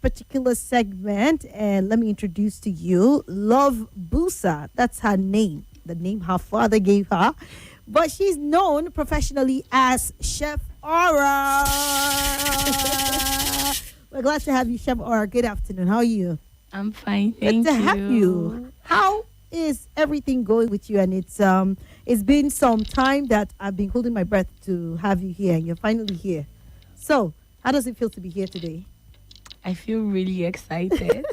particular segment, and let me introduce to you Love Busa. That's her name, the name her father gave her. But she's known professionally as Chef Aura. We're glad to have you, Chef Aura. Good afternoon. How are you? I'm fine, thank Good to you. have you. How is everything going with you? And it's been some time that I've been holding my breath to have you here, and you're finally here. So, how does it feel to be here today? I feel really excited.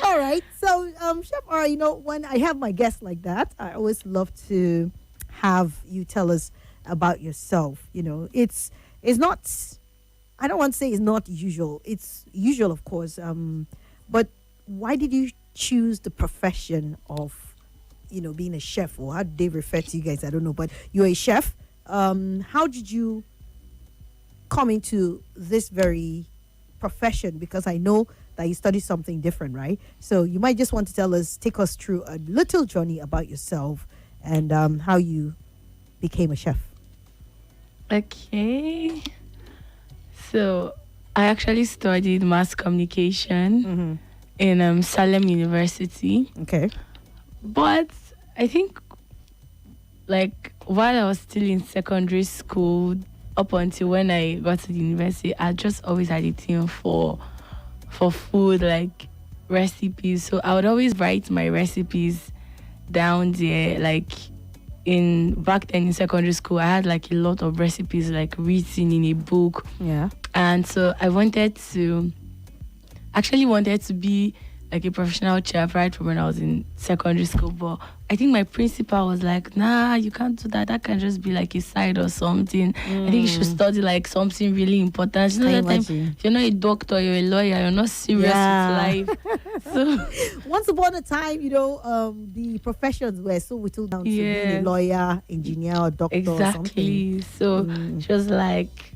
All right. So, Chef Aura, when I have my guests like that, I always love to have you tell us about yourself. It's not. I don't want to say it's not usual. It's usual, of course. But why did you choose the profession of, being a chef, or how do they refer to you guys? I don't know, but you're a chef. How did you come into this very profession? Because I know that you studied something different, right? So you might just want to take us through a little journey about yourself and how you became a chef. Okay. So I actually studied mass communication in Salem University. Okay. But I think, like, while I was still in secondary school, up until when I got to the university, I just always had a thing for food, like recipes. So I would always write my recipes down there. Like back then in secondary school, I had like a lot of recipes like written in a book. Yeah. And so I wanted to be like a professional chef right from when I was in secondary school. But I think my principal was like, nah, you can't do that. That can just be like a side or something. I think you should study like something really important. If you're not a doctor, you're a lawyer, you're not serious with life. So once upon a time, the professions were so whittled down to being a lawyer, engineer, or doctor or something. So she was like,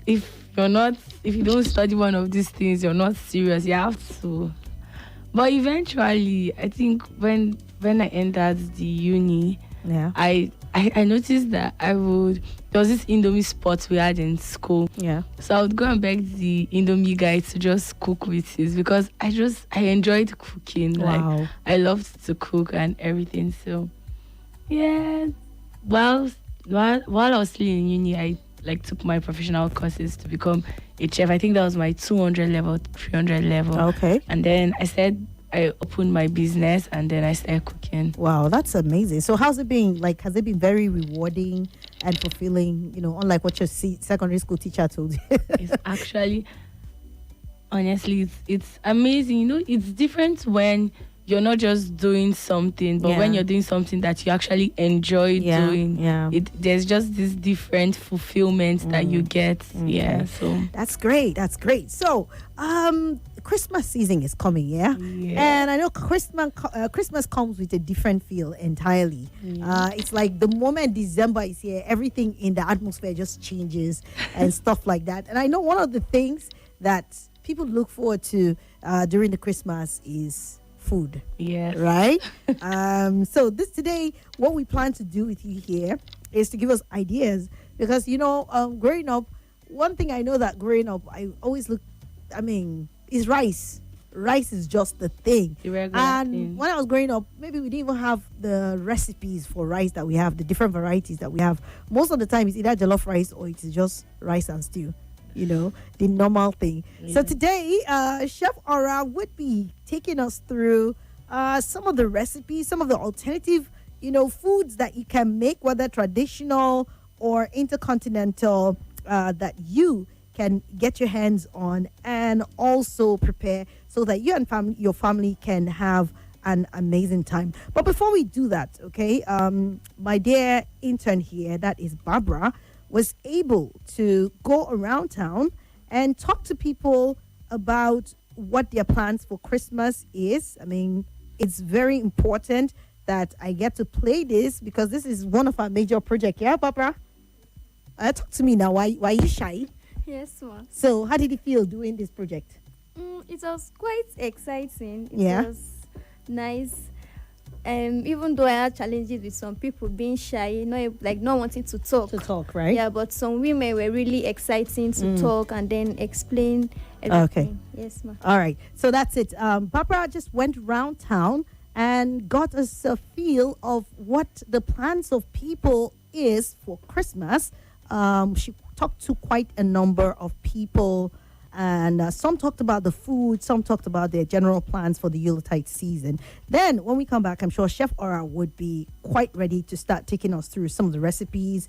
if you don't study one of these things, you're not serious. You have to. But eventually, I think when I entered the uni, I noticed that there was this Indomie spot we had in school. Yeah. So I would go and beg the Indomie guy to just cook with us because I enjoyed cooking. Wow. Like I loved to cook and everything. So yeah, while I was still in uni, I took my professional courses to become a chef. I think that was my 200 level, 300 level. Okay. And then I opened my business and then I started cooking. Wow, that's amazing. So how's it been? Like, has it been very rewarding and fulfilling, unlike what your secondary school teacher told you? It's actually, honestly, it's amazing. It's different when you're not just doing something, but when you're doing something that you actually enjoy doing, there's just this different fulfillment that you get. Okay. Yeah, so that's great. So, Christmas season is coming, and I know Christmas comes with a different feel entirely. It's like the moment December is here, everything in the atmosphere just changes and stuff like that. And I know one of the things that people look forward to during the Christmas is food. Yes. Right? So today, what we plan to do with you here is to give us ideas because, growing up, one thing I know that growing up, I always is rice. Rice is just the thing. And when I was growing up, maybe we didn't even have the recipes for rice that we have, the different varieties that we have. Most of the time, it's either jollof rice or it's just rice and stew. The normal thing. So today, Chef Aura would be taking us through some of the recipes, some of the alternative, foods that you can make, whether traditional or intercontinental, that you can get your hands on and also prepare so that you and your family can have an amazing time. But before we do that, okay, my dear intern here, that is Barbara, was able to go around town and talk to people about what their plans for Christmas is. It's very important that I get to play this because this is one of our major projects. Yeah, Barbara? Talk to me now. Why are you shy? Yes, ma'am. So how did it feel doing this project? It was quite exciting. It was nice. even though I had challenges with some people being shy, like not wanting to talk. To talk, right? Yeah, but some women were really exciting to talk and then explain everything. Okay. Yes, ma'am. All right. So that's it. Barbara just went around town and got us a feel of what the plans of people is for Christmas. She talked to quite a number of people, and some talked about the food, some talked about their general plans for the Yultide season. Then, when we come back, I'm sure Chef Aura would be quite ready to start taking us through some of the recipes,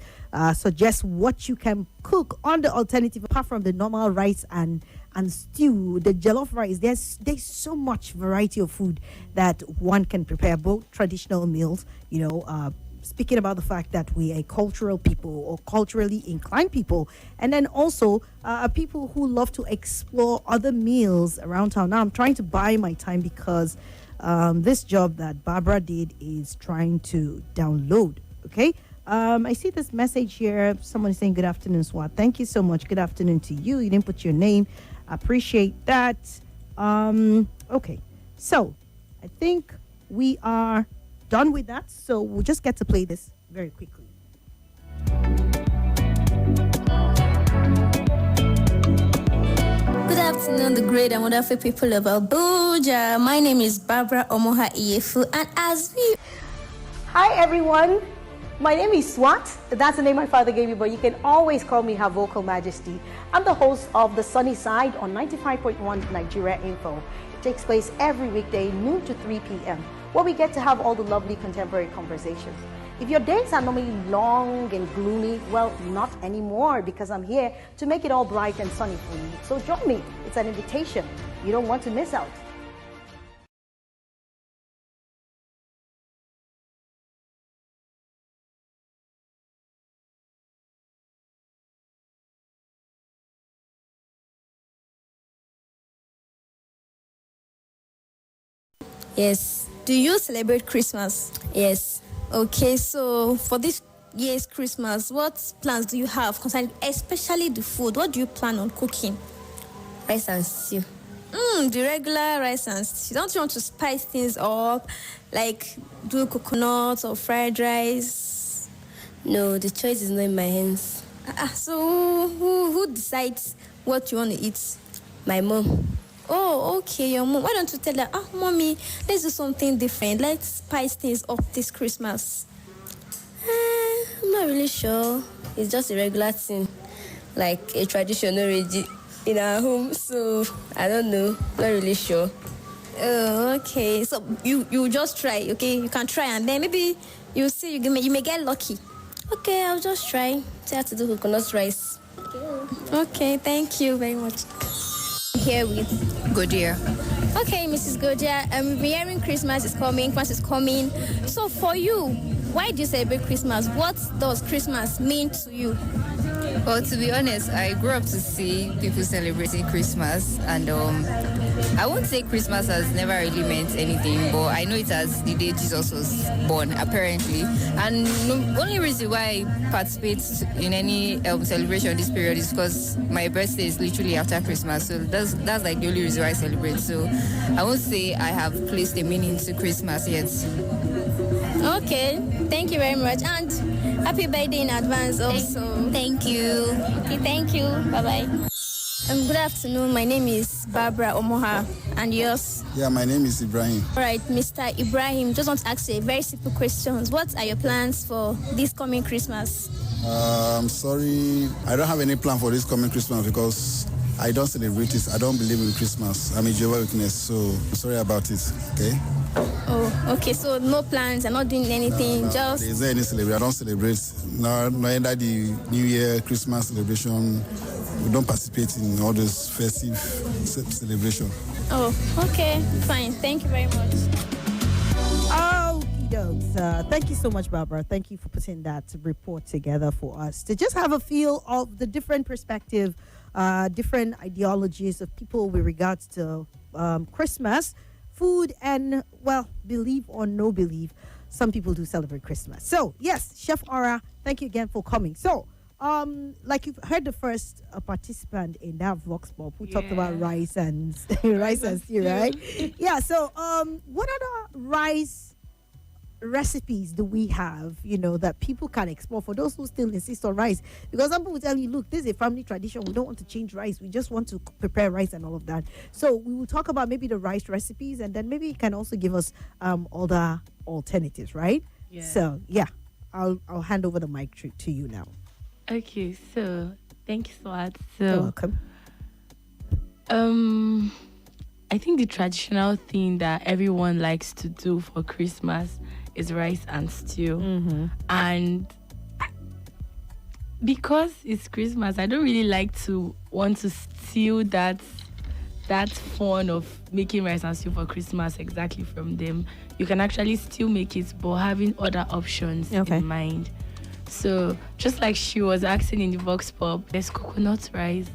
suggest what you can cook on the alternative apart from the normal rice and stew, the jollof rice. There's so much variety of food that one can prepare, both traditional meals, speaking about the fact that we are cultural people or culturally inclined people, and then also people who love to explore other meals around town. Now I'm trying to buy my time because this job that Barbara did is trying to download. Okay. I see this message here. Someone is saying, good afternoon, Swat. Thank you so much. Good afternoon to you. You didn't put your name. I appreciate that. Okay. So I think we are done with that. So we'll just get to play this very quickly. Good afternoon, the great and wonderful people of Abuja. My name is Barbara Omoha Iyefu, and as we... Hi, everyone. My name is Swat. That's the name my father gave me, but you can always call me Her Vocal Majesty. I'm the host of The Sunny Side on 95.1 Nigeria Info. It takes place every weekday, noon to 3 p.m., where we get to have all the lovely contemporary conversations. If your days are normally long and gloomy, well, not anymore, because I'm here to make it all bright and sunny for you. So join me. It's an invitation. You don't want to miss out. Yes. Do you celebrate Christmas? Yes. Okay, so for this year's Christmas, what plans do you have concerning, especially the food? What do you plan on cooking? Rice and stew. The regular rice and stew. Don't you want to spice things up, like do coconut or fried rice? No, the choice is not in my hands. So who decides what you want to eat? My mom. Oh, okay, your mom. Why don't you tell her, mommy, let's do something different. Let's spice things up this Christmas. I'm not really sure. It's just a regular thing, like a tradition already in our home. So I don't know. Not really sure. Oh, okay. So you just try, okay? You can try, and then maybe you see you may get lucky. Okay, I'll just try. Say how to do coconut rice. Okay, thank you very much. Here with Godia. Okay, Mrs. Godia, we're hearing Christmas is coming, Christmas is coming. So for you, why do you celebrate Christmas? What does Christmas mean to you? Well, to be honest, I grew up to see people celebrating Christmas, and I won't say Christmas has never really meant anything, but I know it as the day Jesus was born, apparently. And the only reason why I participate in any celebration this period is because my birthday is literally after Christmas, so that's like the only reason why I celebrate. So I won't say I have placed a meaning to Christmas yet. Okay, thank you very much, and happy birthday in advance also. Thank you. Okay, thank you. Bye-bye. Good afternoon. My name is Barbara Omoha, and yours? Yeah, my name is Ibrahim. All right, Mr. Ibrahim, just want to ask you a very simple questions. What are your plans for this coming Christmas? I'm sorry, I don't have any plan for this coming Christmas because I don't celebrate it. I don't believe in Christmas. I'm a Jehovah's Witness, so I'm sorry about it, okay? Oh, okay, so no plans, I'm not doing anything, just... Is there any celebration? I don't celebrate, neither the New Year, Christmas celebration. We don't participate in all those festive celebration. Oh, okay, fine. Thank you very much. Okie dokes. Thank you so much, Barbara. Thank you for putting that report together for us to just have a feel of the different perspective, different ideologies of people with regards to Christmas, food, and, well, believe or no believe, some people do celebrate Christmas. So, yes, Chef Aura, thank you again for coming. So, like you've heard the first participant in that Vox Pop who talked about rice and rice and stew, right? Yeah. So, what other rice recipes do we have, that people can explore for those who still insist on rice? Because some people will tell you, look, this is a family tradition. We don't want to change rice. We just want to prepare rice and all of that. So we will talk about maybe the rice recipes, and then maybe you can also give us other alternatives, right? Yeah. So yeah, I'll hand over the mic to you now. Okay, so thank you, Swat. You're So welcome. I think the traditional thing that everyone likes to do for Christmas is rice and stew. And because it's Christmas, I don't really like to want to steal that fun of making rice and stew for Christmas exactly from them. You can actually still make it, but having other options in mind. So just like she was asking in the Vox Pop, there's coconut rice,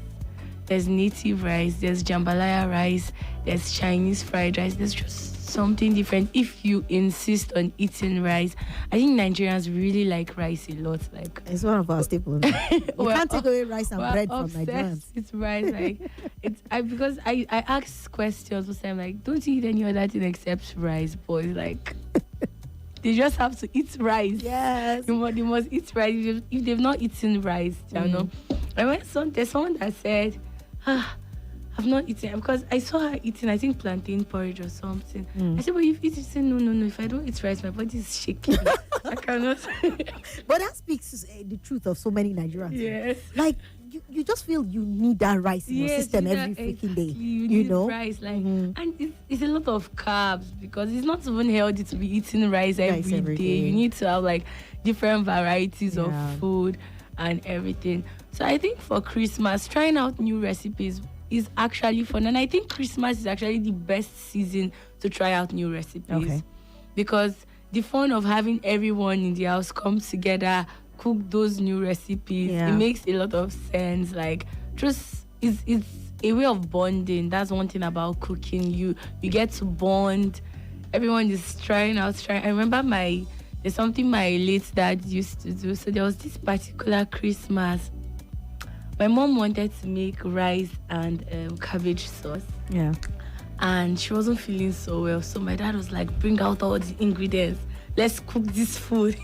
there's native rice, there's jambalaya rice, there's Chinese fried rice. There's just something different if you insist on eating rice. I think Nigerians really like rice a lot. Like, It's one of our staples. You can't take away rice and we're bread from obsessed Nigerians. with rice. Like, because I ask questions most time, like, don't you eat any other thing except rice? But it's like they just have to eat rice. Yes. They must eat rice. If they've not eaten rice, you know. And when there's someone that said, I've not eaten, because I saw her eating, I think, plantain porridge or something. I said, but you've eaten. She said, no, if I don't eat rice, my body is shaking. I cannot. But that speaks the truth of so many Nigerians. Yes. Like, you just feel you need that rice in your system every freaking day. You You need know? rice, like, and it's a lot of carbs, because it's not even healthy to be eating rice every day. You need to have like different varieties of food and everything. So I think for Christmas, trying out new recipes is actually fun, and I think Christmas is actually the best season to try out new recipes, because the fun of having everyone in the house come together, cook those new recipes, it makes a lot of sense. Like, just it's a way of bonding. That's one thing about cooking. You get to bond. Everyone is trying. I remember there's something my late dad used to do. So there was this particular Christmas, my mom wanted to make rice and cabbage sauce. Yeah. And she wasn't feeling so well. So my dad was like, bring out all the ingredients. Let's cook this food.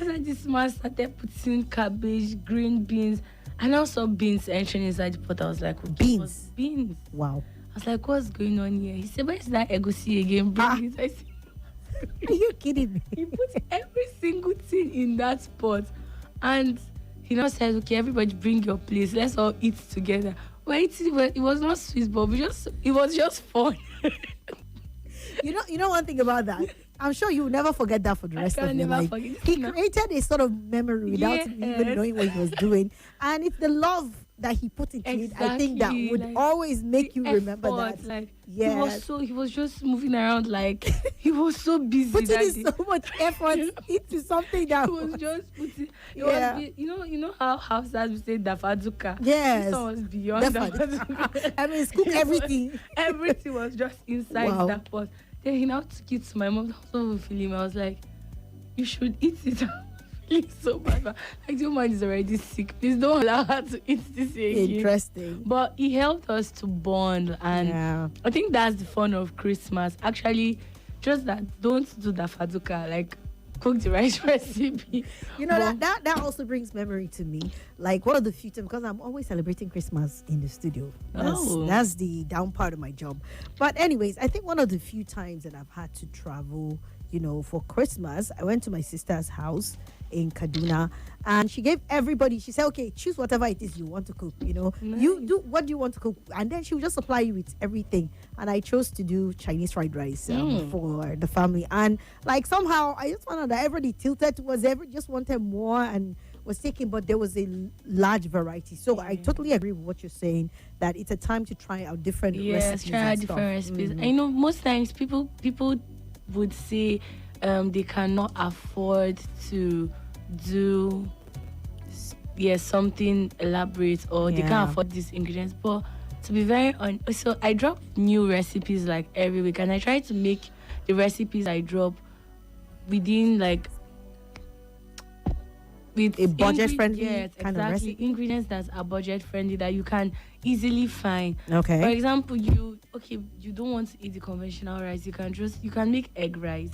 And this man started putting cabbage, green beans, and also beans entering inside the pot. I was like, Beans? Beans. Wow. I was like, what's going on here? He said, where's that egusi again? Bring it. I said, are you kidding me? he put every single thing in that pot. And he now said, okay, everybody bring your place. Let's all eat together. Well, it was not sweet, but it was just fun. You know one thing about that? I'm sure you'll never forget that for the rest of your life. He created a sort of memory without even knowing what he was doing. And it's the love that he put into it, I think, that would always make you remember that. Like, he was just moving around, like, he was so busy. Putting so much effort into something that he was just putting. You know how Hausas would say dafaduka? Yes. This one was beyond dafaduka. I mean, scoop everything. Everything was just inside that pot. Then he now took it to my mom. I was so feeling. I was like, you should eat it. It's so bad. Like, the woman is already sick. Please don't allow her to eat this again. Interesting. But he helped us to bond, and I think that's the fun of Christmas. Actually, just that, don't do the faduka. Like, cook the right recipe. You know, that also brings memory to me. Like, one of the few times, because I'm always celebrating Christmas in the studio. That's the down part of my job. But anyways, I think one of the few times that I've had to travel, for Christmas, I went to my sister's house in Kaduna, and she gave everybody, she said, okay, choose whatever it is you want to cook. Nice. You do what do you want to cook, and then she will just supply you with everything. And I chose to do Chinese fried rice for the family, and like somehow I just found out that everybody tilted towards just wanted more and was taking, but there was a large variety. So I totally agree with what you're saying, that it's a time to try out different recipes. Try out different recipes. I know most times people would say they cannot afford to do something elaborate, or they can't afford these ingredients. But to be very honest, so I drop new recipes like every week, and I try to make the recipes I drop within like with a budget friendly kind of recipe. Ingredients that are budget friendly, that you can easily find. Okay. For example, you don't want to eat the conventional rice, you can make egg rice.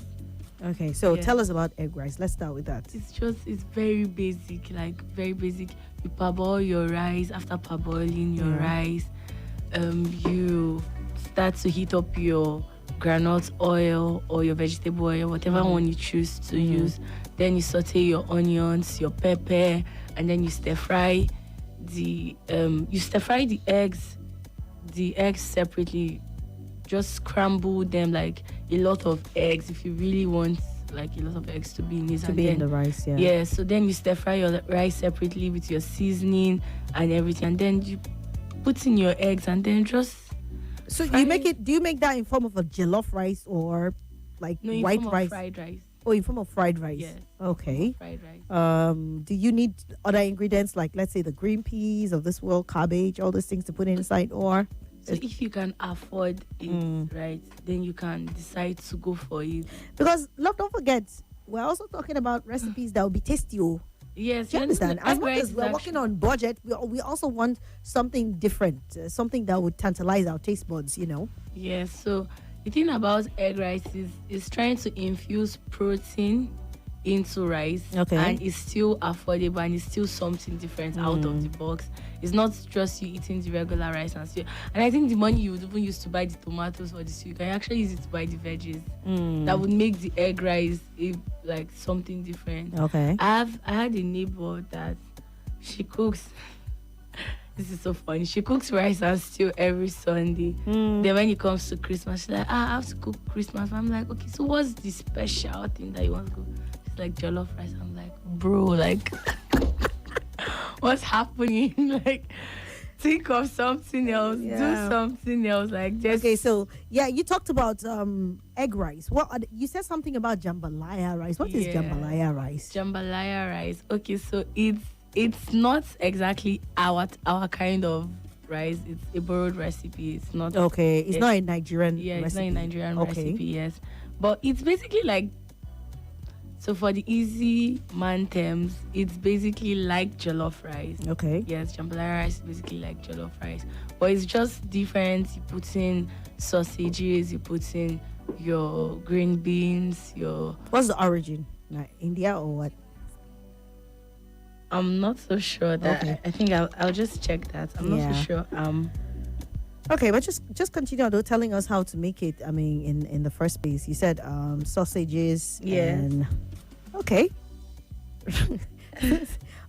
Okay, so Yeah. tell us about egg rice. Let's start with that. It's very basic, like very basic. You parboil your rice. After parboiling your rice, you start to heat up your granite oil or your vegetable oil, whatever one you choose to use. Then you saute your onions, your pepper, and then you stir fry the the eggs separately. Just scramble them like a lot of eggs if you really want like a lot of eggs to be in it. To be in the rice, yeah. Yeah, so then you stir fry your rice separately with your seasoning and everything, and then you put in your eggs and then just So fry you make it? Do you make that in form of a jollof rice or like no, in white form of rice? fried rice. Oh, in form of fried rice. Yes. Okay. Fried rice. Do you need other ingredients like, let's say, the green peas of this world, cabbage, all those things to put inside, or? So if you can afford it, right, then you can decide to go for it. Because love, don't forget, we're also talking about recipes that will be tasty. Oh. Yes, Do you understand? As egg much rice as is we're working on budget, we also want something different, something that would tantalize our taste buds, you know? Yes, so the thing about egg rice is trying to infuse protein into rice, Okay. and it's still affordable and it's still something different out of the box. It's not just you eating the regular rice and stew. And I think the money you would even use to buy the tomatoes or the stew, you can actually use it to buy the veggies. That would make the egg rice like something different. Okay. I had a neighbor that she cooks. This is so funny. She cooks rice and stew every Sunday. Then when it comes to Christmas, she's like, I have to cook Christmas. I'm like, okay, so what's the special thing that you want to cook? She's like, jollof rice. I'm like, bro, like, what's happening? Like, think of something else. Yeah. Do something else. Like, just Okay, so yeah, you talked about egg rice. You said something about jambalaya rice. What is Yeah. jambalaya rice? jambalaya rice. Okay, so it's not exactly our kind of rice. It's a borrowed recipe. It's not. Okay, it's not a Nigerian Yeah, recipe. it's not a Nigerian Okay. recipe. Yes, but it's basically like. So for the easy man terms, it's basically like jollof rice. Okay. Yes, jambalaya rice is basically like jollof rice, but it's just different. You put in sausages, you put in your green beans, your. What's the origin? Like India or what? I'm not so sure that. Okay. I think I'll just check that. I'm not Yeah. so sure. Okay, but just continue though telling us how to make it. I mean, in the first place, you said sausages. Yes. And okay.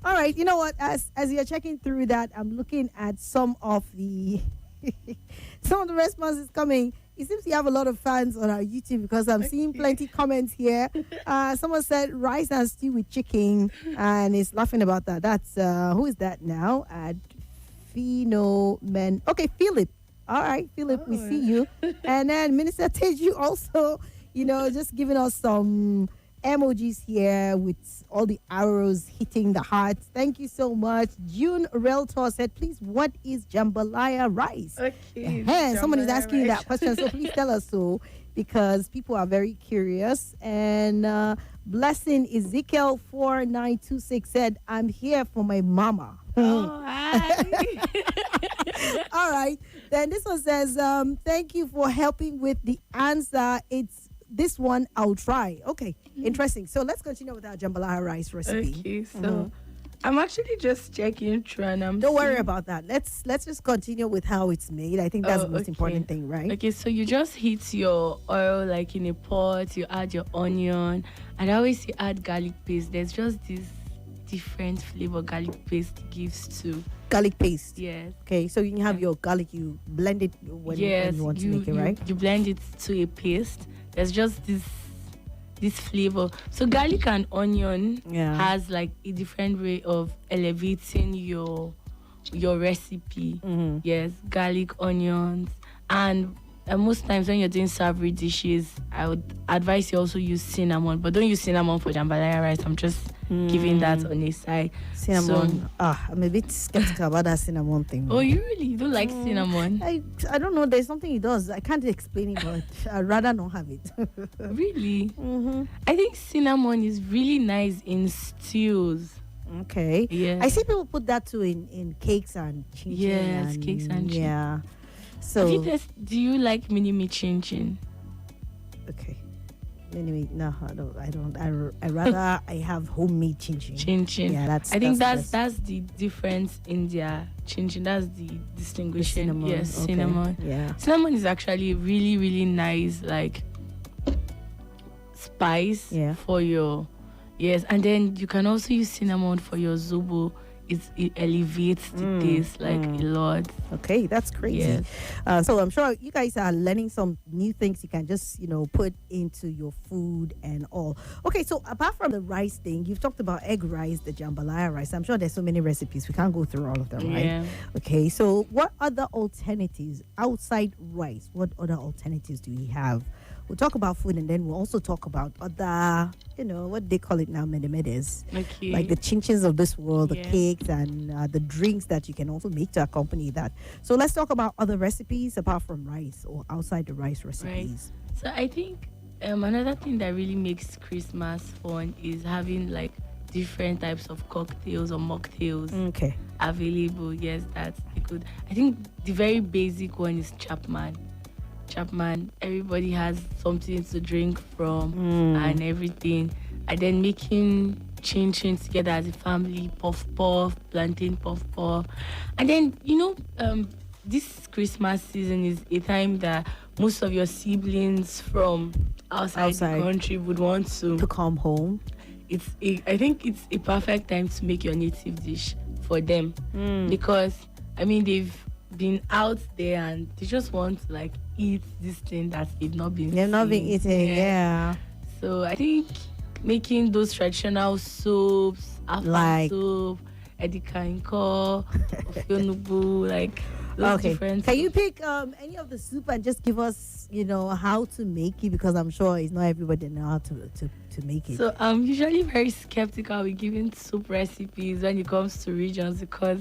All right. You know what? As you're checking through that, I'm looking at some of the responses coming. It seems you have a lot of fans on our YouTube because I'm seeing plenty comments here. Someone said rice and stew with chicken and is laughing about that. That's who is that now? Phenomen. Okay, Philip. All right, Philip, we see you. And then Minister Teju also, just giving us some emojis here with all the arrows hitting the heart. Thank you so much. June Realtor said, please, what is jambalaya rice? Okay. Someone is asking you that question, so please tell us so, because people are very curious. And Blessing Ezekiel 4926 said, I'm here for my mama. Oh, hi. All right. Then this one says, thank you for helping with the answer. It's this one I'll try. Okay, interesting. So let's continue with our jambalaya rice recipe. Okay, so I'm actually just checking through and I'm Don't worry seeing- about that. Let's just continue with how it's made. I think that's the most okay. important thing, right? Okay, so you just heat your oil like in a pot, you add your onion, and I always say add garlic paste. There's just this different flavor garlic paste gives to. Garlic paste. Yes. Okay, so you can have your garlic, you blend it when you want to make it, right? You blend it to a paste. There's just this flavor. So garlic and onion has like a different way of elevating your recipe. Yes, garlic, onions, and most times when you're doing savory dishes, I would advise you also use cinnamon, but don't use cinnamon for jambalaya rice. I'm just giving that on a side. Cinnamon. So, I'm a bit skeptical about that cinnamon thing. oh, you don't like cinnamon? I don't know. There's something it does. I can't explain it, but I'd rather not have it. Really? I think cinnamon is really nice in stews. Okay. Yeah. I see people put that too in cakes and chin chin. Yes, cakes and chin. yeah. So Do you like mini me chin chin? okay. Anyway, no, I don't. I rather I have homemade chin chin. Chin chin. Yeah, I think that's that's the difference in their chin chin. That's the distinguishing. cinnamon. Yes, Okay. cinnamon. Yeah. Cinnamon is actually really, really nice, like spice Yeah. for your and then you can also use cinnamon for your zobo. It elevates the taste like a lot. Okay, that's crazy. Yes. So I'm sure you guys are learning some new things you can just, put into your food and all. Okay, so apart from the rice thing, you've talked about egg rice, the jambalaya rice. I'm sure there's so many recipes. We can't go through all of them, right? Yeah. Okay, so what other alternatives outside rice? What other alternatives do we have? We'll talk about food and then we'll also talk about other, what they call it now, medemedes. Okay. Like the chin-chins of this world, the Yeah. cakes and the drinks that you can also make to accompany that. So let's talk about other recipes apart from rice or outside the rice recipes. So I think another thing that really makes Christmas fun is having like different types of cocktails or mocktails Okay. available. Yes, that's good. I think the very basic one is Chapman. Everybody has something to drink from and everything. And then making chin chin together as a family, puff, plantain puff. And then, this Christmas season is a time that most of your siblings from outside the country would want To come home. I think it's a perfect time to make your native dish for them because they've been out there and they just want to like eat this thing that they've not been eating. Yeah. So I think making those traditional soups, Like- soup, edikainko, ofionubu, like those Okay. different. Can you pick any of the soup and just give us, how to make it? Because I'm sure it's not everybody know how to make it. So I'm usually very skeptical with giving soup recipes when it comes to regions because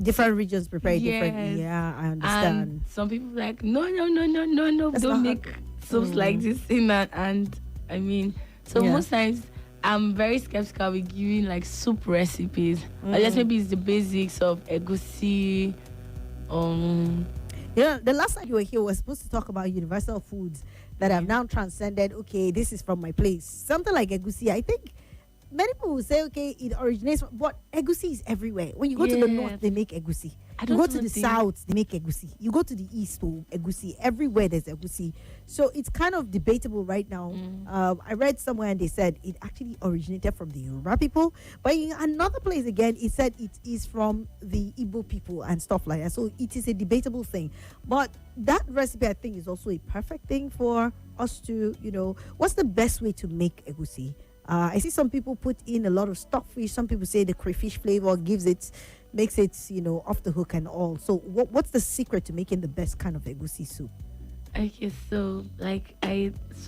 Different regions prepare it differently. Yes. Yeah, I understand. and some people like no, That's don't not make soups like this thing and so Yeah. most times I'm very skeptical with giving like soup recipes unless maybe it's the basics of egusi. The last time you were here, we were supposed to talk about universal foods that have now transcended. Okay, this is from my place. Something like egusi. I think many people will say, okay, it originates from, but egusi is everywhere. When you go to the north, Yes. they make egusi. I You don't go to even the think- south, they make egusi. You go to the east, egusi. Everywhere there's egusi. So it's kind of debatable right now. I read somewhere and they said it actually originated from the Yoruba people, but in another place again, it said it is from the Igbo people and stuff like that. So it is a debatable thing. But that recipe, I think, is also a perfect thing for us to, what's the best way to make egusi? I see some people put in a lot of stockfish. Some people say the crayfish flavor makes it, off the hook and all. So what's the secret to making the best kind of egusi soup? Okay, so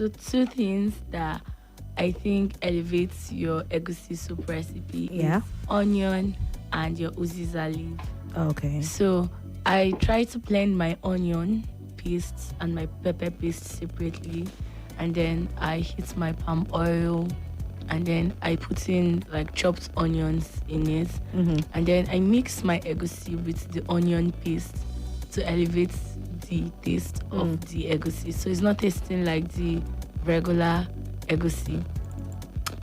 two things that I think elevates your egusi soup recipe Yeah. is onion and your uziza leaf. Okay. So I try to blend my onion paste and my pepper paste separately, and then I heat my palm oil, and then I put in like chopped onions in it, and then I mix my egusi with the onion paste to elevate the taste of the egusi. So it's not tasting like the regular egusi.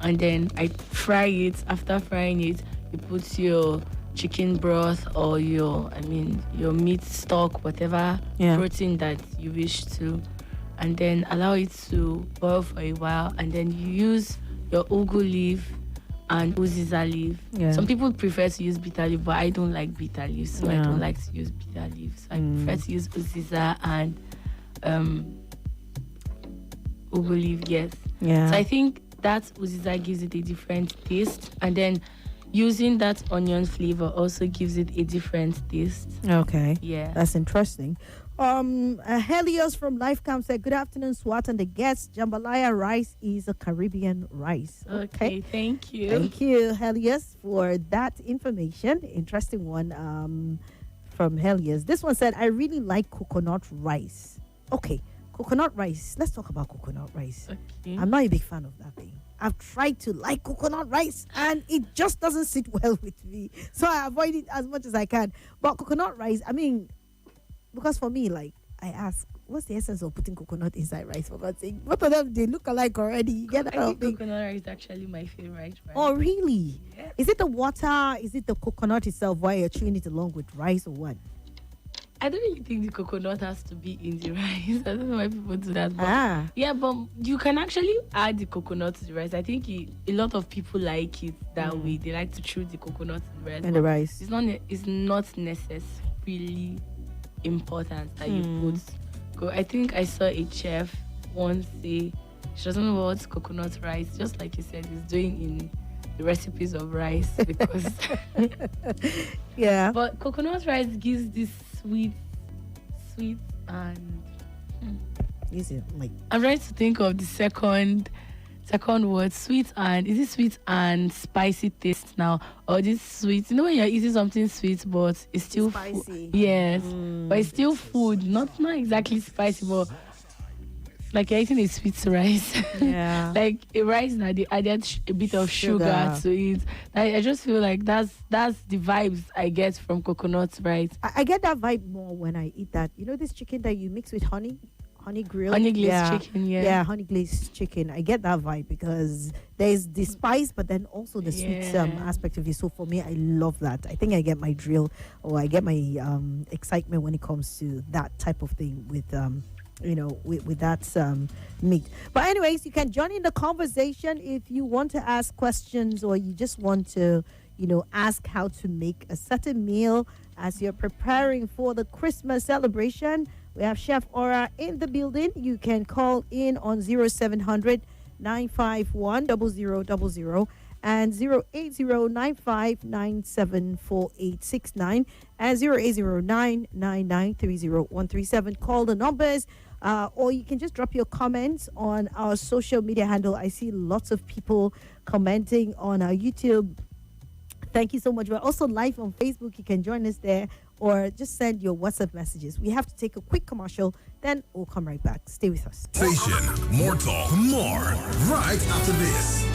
And then I fry it. After frying it, you put your chicken broth or your meat stock, whatever protein that you wish to, and then allow it to boil for a while, and then you use your ugu leaf and uziza leaf. Yeah. Some people prefer to use bitter leaf, but I don't like bitter leaf, so I don't like to use bitter leaf. So I prefer to use uziza and ugu leaf. Yes. Yeah. So I think that uziza gives it a different taste, and then using that onion flavor also gives it a different taste. Okay. Yeah. That's interesting. Helios from Lifecam said, "Good afternoon, Swat and the guests. Jambalaya rice is a Caribbean rice." Okay, thank you. Thank you, Helios, for that information. Interesting one from Helios. This one said, "I really like coconut rice." Okay, coconut rice. Let's talk about coconut rice. Okay. I'm not a big fan of that thing. I've tried to like coconut rice and it just doesn't sit well with me. So I avoid it as much as I can. But coconut rice, because for me, like, I ask, what's the essence of putting coconut inside rice? For God's sake, both of them they look alike already. You get that? I think coconut rice is actually my favorite rice. Oh, really? Yeah. Is it the water? Is it the coconut itself? Why you're chewing it along with rice or what? I don't really think the coconut has to be in the rice. I don't know why people do that. But yeah, but you can actually add the coconut to the rice. I think a lot of people like it that way. They like to chew the coconut in the rice. And the rice. It's not necessarily important that you put. I think I saw a chef once say she doesn't know what coconut rice, just like you said, is doing in the recipes of rice because yeah. But coconut rice gives this sweet and is it like I'm trying to think of the second word. Sweet and is it sweet and spicy taste now? Or this sweet, you know when you're eating something sweet but it's still spicy. Yes. But it's still food. Not exactly spicy, but like you're eating a sweet rice. Yeah. Like a rice that they added a bit of sugar to it. I just feel like that's the vibes I get from coconut rice. I get that vibe more when I eat that. You know this chicken that you mix with honey grilled? Honey glazed chicken, yeah. Yeah, honey glazed chicken. I get that vibe because there's the spice, but then also the sweet aspect of it. So for me, I love that. I think I get my drill or I get my excitement when it comes to that type of thing with with that meat. But anyways, you can join in the conversation if you want to ask questions or you just want to, ask how to make a certain meal as you're preparing for the Christmas celebration. We have Chef Aura in the building. You can call in on 0700 951 0000 and 08095974869 and 08099930137. Call the numbers. Or you can just drop your comments on our social media handle. I see lots of people commenting on our YouTube. Thank you so much. We're also live on Facebook. You can join us there or just send your WhatsApp messages. We have to take a quick commercial, then we'll come right back. Stay with us. Station, more talk, more right after this.